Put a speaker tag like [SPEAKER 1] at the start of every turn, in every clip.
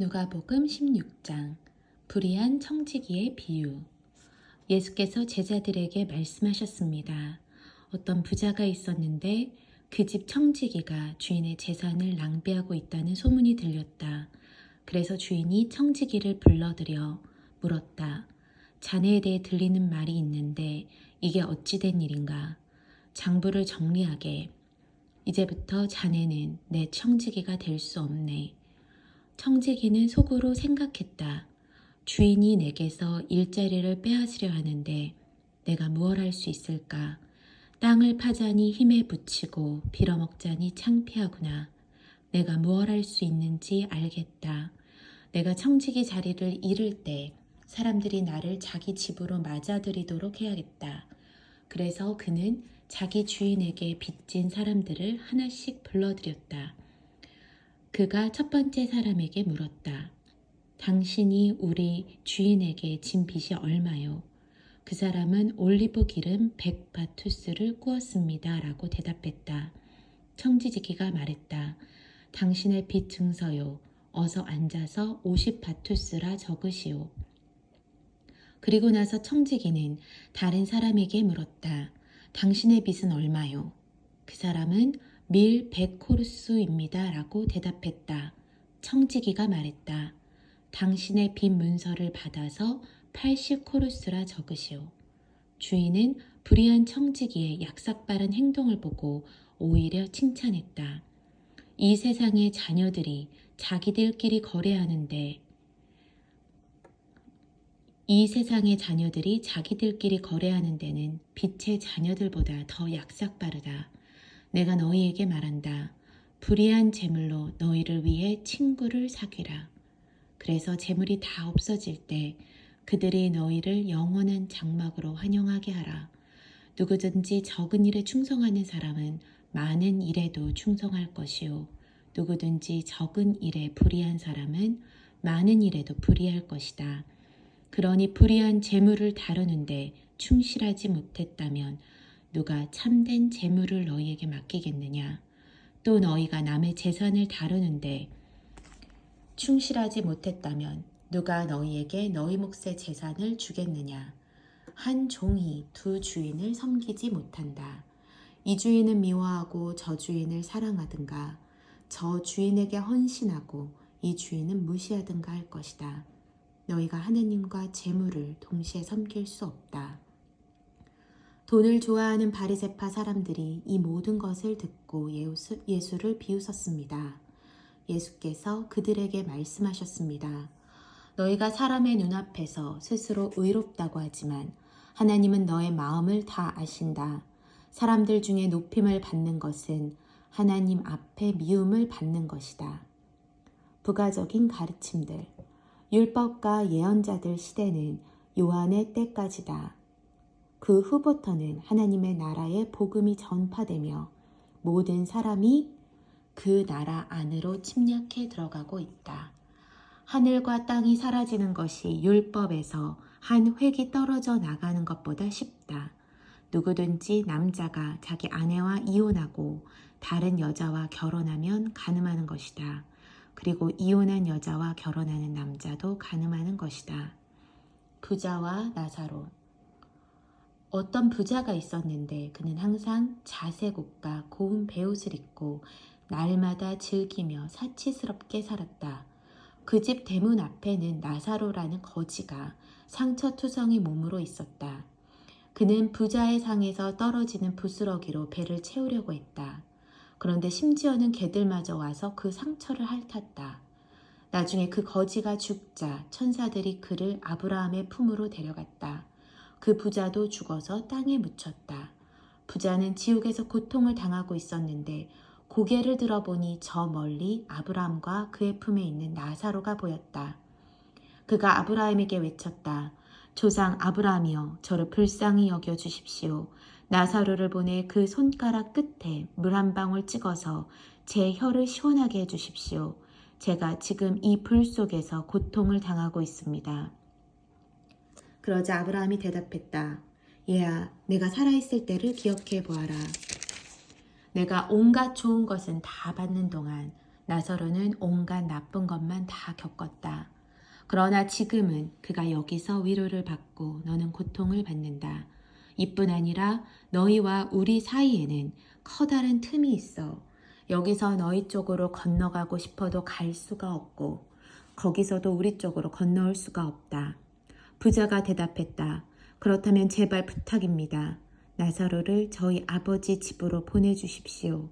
[SPEAKER 1] 누가복음 16장 불의한 청지기의 비유. 예수께서 제자들에게 말씀하셨습니다. 어떤 부자가 있었는데 그 집 청지기가 주인의 재산을 낭비하고 있다는 소문이 들렸다. 그래서 주인이 청지기를 불러들여 물었다. 자네에 대해 들리는 말이 있는데 이게 어찌 된 일인가? 장부를 정리하게. 이제부터 자네는 내 청지기가 될 수 없네. 청지기는 속으로 생각했다. 주인이 내게서 일자리를 빼앗으려 하는데 내가 무얼 할 수 있을까? 땅을 파자니 힘에 부치고 빌어먹자니 창피하구나. 내가 무얼 할 수 있는지 알겠다. 내가 청지기 자리를 잃을 때 사람들이 나를 자기 집으로 맞아들이도록 해야겠다. 그래서 그는 자기 주인에게 빚진 사람들을 하나씩 불러들였다. 그가 첫 번째 사람에게 물었다. 당신이 우리 주인에게 진 빚이 얼마요? 그 사람은 올리브 기름 100바투스를 꾸었습니다. 라고 대답했다. 청지기가 말했다. 당신의 빚 증서요. 어서 앉아서 50바투스라 적으시오. 그리고 나서 청지기는 다른 사람에게 물었다. 당신의 빚은 얼마요? 그 사람은 밀 100코루스입니다. 라고 대답했다. 청지기가 말했다. 당신의 빚 문서를 받아서 80코루스라 적으시오. 주인은 불의한 청지기의 약삭빠른 행동을 보고 오히려 칭찬했다. 이 세상의 자녀들이 자기들끼리 거래하는데 데는 빛의 자녀들보다 더 약삭빠르다. 내가 너희에게 말한다. 불의한 재물로 너희를 위해 친구를 사귀라. 그래서 재물이 다 없어질 때 그들이 너희를 영원한 장막으로 환영하게 하라. 누구든지 적은 일에 충성하는 사람은 많은 일에도 충성할 것이요. 누구든지 적은 일에 불의한 사람은 많은 일에도 불의할 것이다. 그러니 불의한 재물을 다루는데 충실하지 못했다면 누가 참된 재물을 너희에게 맡기겠느냐? 또 너희가 남의 재산을 다루는데 충실하지 못했다면 누가 너희에게 너희 몫의 재산을 주겠느냐? 한 종이 두 주인을 섬기지 못한다. 이 주인은 미워하고 저 주인을 사랑하든가 저 주인에게 헌신하고 이 주인은 무시하든가 할 것이다. 너희가 하느님과 재물을 동시에 섬길 수 없다. 돈을 좋아하는 바리새파 사람들이 이 모든 것을 듣고 예수를 비웃었습니다. 예수께서 그들에게 말씀하셨습니다. 너희가 사람의 눈앞에서 스스로 의롭다고 하지만 하나님은 너의 마음을 다 아신다. 사람들 중에 높임을 받는 것은 하나님 앞에 미움을 받는 것이다. 부가적인 가르침들. 율법과 예언자들 시대는 요한의 때까지다. 그 후부터는 하나님의 나라의 복음이 전파되며 모든 사람이 그 나라 안으로 침략해 들어가고 있다. 하늘과 땅이 사라지는 것이 율법에서 한 획이 떨어져 나가는 것보다 쉽다. 누구든지 남자가 자기 아내와 이혼하고 다른 여자와 결혼하면 간음하는 것이다. 그리고 이혼한 여자와 결혼하는 남자도 간음하는 것이다. 부자와 나사로. 어떤 부자가 있었는데 그는 항상 자색 옷과 고운 베옷을 입고 날마다 즐기며 사치스럽게 살았다. 그 집 대문 앞에는 나사로라는 거지가 상처투성이 몸으로 있었다. 그는 부자의 상에서 떨어지는 부스러기로 배를 채우려고 했다. 그런데 심지어는 개들마저 와서 그 상처를 핥았다. 나중에 그 거지가 죽자 천사들이 그를 아브라함의 품으로 데려갔다. 그 부자도 죽어서 땅에 묻혔다. 부자는 지옥에서 고통을 당하고 있었는데 고개를 들어보니 저 멀리 아브라함과 그의 품에 있는 나사로가 보였다. 그가 아브라함에게 외쳤다. 조상 아브라함이여, 저를 불쌍히 여겨 주십시오. 나사로를 보내 그 손가락 끝에 물 한 방울 찍어서 제 혀를 시원하게 해주십시오. 제가 지금 이 불 속에서 고통을 당하고 있습니다. 그러자 아브라함이 대답했다. 얘야, 내가 살아있을 때를 기억해 보아라. 내가 온갖 좋은 것은 다 받는 동안 나사로는 온갖 나쁜 것만 다 겪었다. 그러나 지금은 그가 여기서 위로를 받고 너는 고통을 받는다. 이뿐 아니라 너희와 우리 사이에는 커다란 틈이 있어. 여기서 너희 쪽으로 건너가고 싶어도 갈 수가 없고 거기서도 우리 쪽으로 건너올 수가 없다. 부자가 대답했다. 그렇다면 제발 부탁입니다. 나사로를 저희 아버지 집으로 보내주십시오.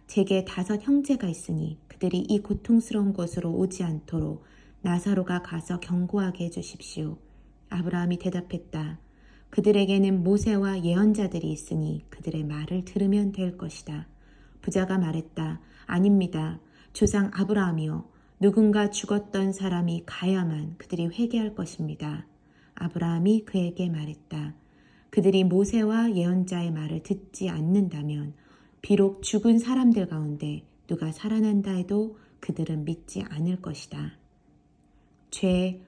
[SPEAKER 1] 제게 5 형제가 있으니 그들이 이 고통스러운 곳으로 오지 않도록 나사로가 가서 경고하게 해주십시오. 아브라함이 대답했다. 그들에게는 모세와 예언자들이 있으니 그들의 말을 들으면 될 것이다. 부자가 말했다. 아닙니다. 조상 아브라함이요. 누군가 죽었던 사람이 가야만 그들이 회개할 것입니다. 아브라함이 그에게 말했다. 그들이 모세와 예언자의 말을 듣지 않는다면 비록 죽은 사람들 가운데 누가 살아난다 해도 그들은 믿지 않을 것이다. 죄,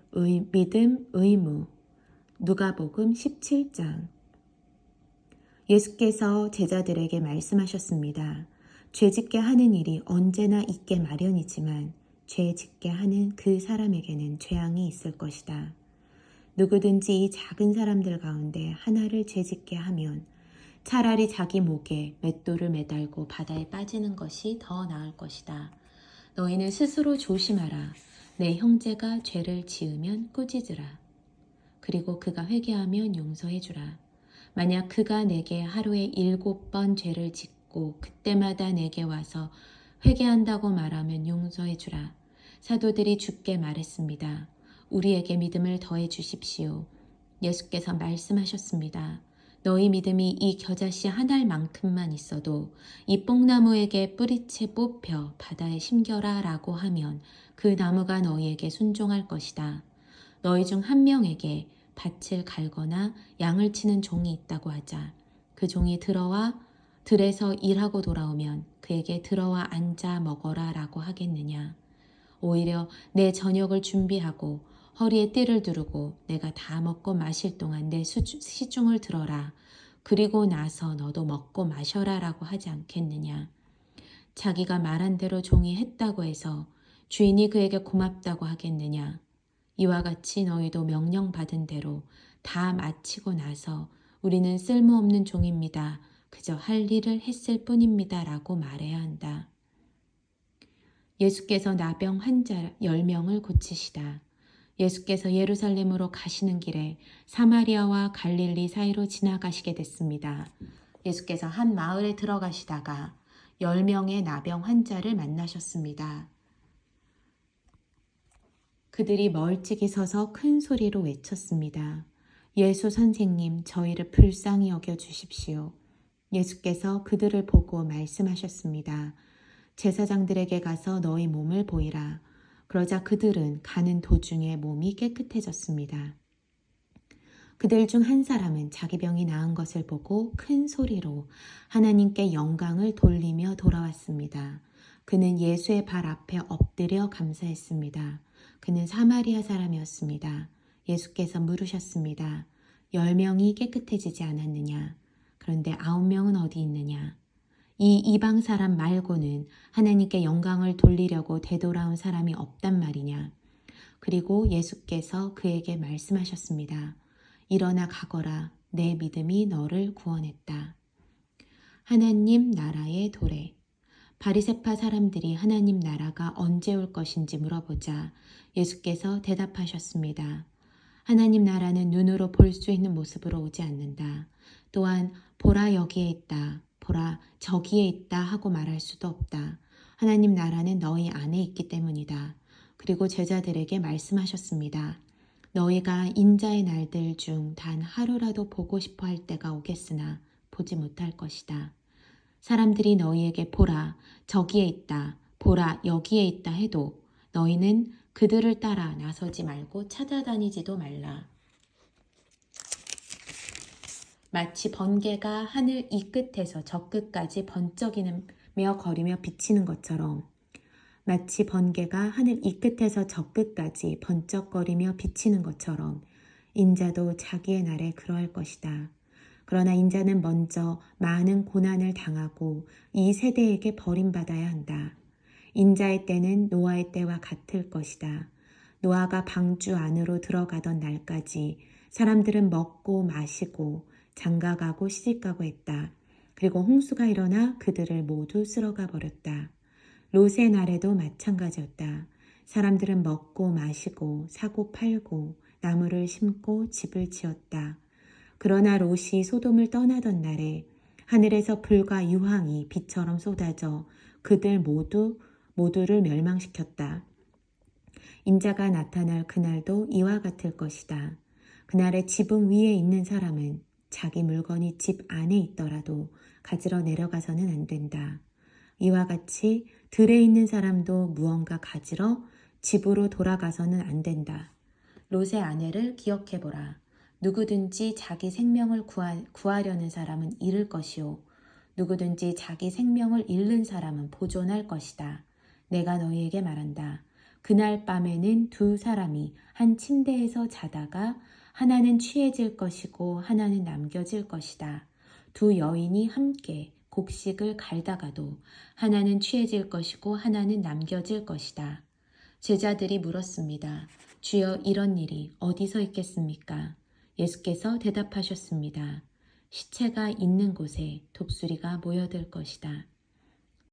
[SPEAKER 1] 믿음, 의무. 누가복음 17장. 예수께서 제자들에게 말씀하셨습니다. 죄짓게 하는 일이 언제나 있게 마련이지만 죄짓게 하는 그 사람에게는 재앙이 있을 것이다. 누구든지 이 작은 사람들 가운데 하나를 죄짓게 하면 차라리 자기 목에 맷돌을 매달고 바다에 빠지는 것이 더 나을 것이다. 너희는 스스로 조심하라. 내 형제가 죄를 지으면 꾸짖으라. 그리고 그가 회개하면 용서해주라. 만약 그가 내게 하루에 7번 죄를 짓고 그때마다 내게 와서 회개한다고 말하면 용서해주라. 사도들이 주께 말했습니다. 우리에게 믿음을 더해 주십시오. 예수께서 말씀하셨습니다. 너희 믿음이 이 겨자씨 한 알만큼만 있어도 이 뽕나무에게 뿌리채 뽑혀 바다에 심겨라 라고 하면 그 나무가 너희에게 순종할 것이다. 너희 중 한 명에게 밭을 갈거나 양을 치는 종이 있다고 하자. 그 종이 들어와 들에서 일하고 돌아오면 그에게 들어와 앉아 먹어라 라고 하겠느냐. 오히려 내 저녁을 준비하고 허리에 띠를 두르고 내가 다 먹고 마실 동안 내 시중을 들어라. 그리고 나서 너도 먹고 마셔라 라고 하지 않겠느냐. 자기가 말한 대로 종이 했다고 해서 주인이 그에게 고맙다고 하겠느냐. 이와 같이 너희도 명령받은 대로 다 마치고 나서 우리는 쓸모없는 종입니다. 그저 할 일을 했을 뿐입니다. 라고 말해야 한다. 예수께서 나병 환자 10명을 고치시다. 예수께서 예루살렘으로 가시는 길에 사마리아와 갈릴리 사이로 지나가시게 됐습니다. 예수께서 한 마을에 들어가시다가 10명의 나병 환자를 만나셨습니다. 그들이 멀찍이 서서 큰 소리로 외쳤습니다. 예수 선생님, 저희를 불쌍히 여겨 주십시오. 예수께서 그들을 보고 말씀하셨습니다. 제사장들에게 가서 너희 몸을 보이라. 그러자 그들은 가는 도중에 몸이 깨끗해졌습니다. 그들 중 한 사람은 자기 병이 나은 것을 보고 큰 소리로 하나님께 영광을 돌리며 돌아왔습니다. 그는 예수의 발 앞에 엎드려 감사했습니다. 그는 사마리아 사람이었습니다. 예수께서 물으셨습니다. 10명이 깨끗해지지 않았느냐? 그런데 9명은 어디 있느냐? 이 이방 사람 말고는 하나님께 영광을 돌리려고 되돌아온 사람이 없단 말이냐? 그리고 예수께서 그에게 말씀하셨습니다. 일어나 가거라. 내 믿음이 너를 구원했다. 하나님 나라의 도래. 바리새파 사람들이 하나님 나라가 언제 올 것인지 물어보자 예수께서 대답하셨습니다. 하나님 나라는 눈으로 볼 수 있는 모습으로 오지 않는다. 또한 보라 여기에 있다. 보라 저기에 있다 하고 말할 수도 없다. 하나님 나라는 너희 안에 있기 때문이다. 그리고 제자들에게 말씀하셨습니다. 너희가 인자의 날들 중 단 하루라도 보고 싶어 할 때가 오겠으나 보지 못할 것이다. 사람들이 너희에게 보라 저기에 있다. 보라 여기에 있다 해도 너희는 그들을 따라 나서지 말고 찾아다니지도 말라. 마치 번개가 하늘 이 끝에서 저 끝까지 번쩍이며 거리며 비치는 것처럼 마치 번개가 하늘 이 끝에서 저 끝까지 번쩍거리며 비치는 것처럼 인자도 자기의 날에 그러할 것이다. 그러나 인자는 먼저 많은 고난을 당하고 이 세대에게 버림받아야 한다. 인자의 때는 노아의 때와 같을 것이다. 노아가 방주 안으로 들어가던 날까지 사람들은 먹고 마시고 장가가고 시집가고 했다. 그리고 홍수가 일어나 그들을 모두 쓸어가 버렸다. 롯의 날에도 마찬가지였다. 사람들은 먹고 마시고 사고 팔고 나무를 심고 집을 지었다. 그러나 롯이 소돔을 떠나던 날에 하늘에서 불과 유황이 비처럼 쏟아져 그들 모두를 멸망시켰다. 인자가 나타날 그날도 이와 같을 것이다. 그날의 지붕 위에 있는 사람은 자기 물건이 집 안에 있더라도 가지러 내려가서는 안 된다. 이와 같이 들에 있는 사람도 무언가 가지러 집으로 돌아가서는 안 된다. 롯의 아내를 기억해보라. 누구든지 자기 생명을 구하려는 사람은 잃을 것이요. 누구든지 자기 생명을 잃는 사람은 보존할 것이다. 내가 너희에게 말한다. 그날 밤에는 두 사람이 한 침대에서 자다가 하나는 취해질 것이고 하나는 남겨질 것이다. 두 여인이 함께 곡식을 갈다가도 하나는 취해질 것이고 하나는 남겨질 것이다. 제자들이 물었습니다. 주여, 이런 일이 어디서 있겠습니까? 예수께서 대답하셨습니다. 시체가 있는 곳에 독수리가 모여들 것이다.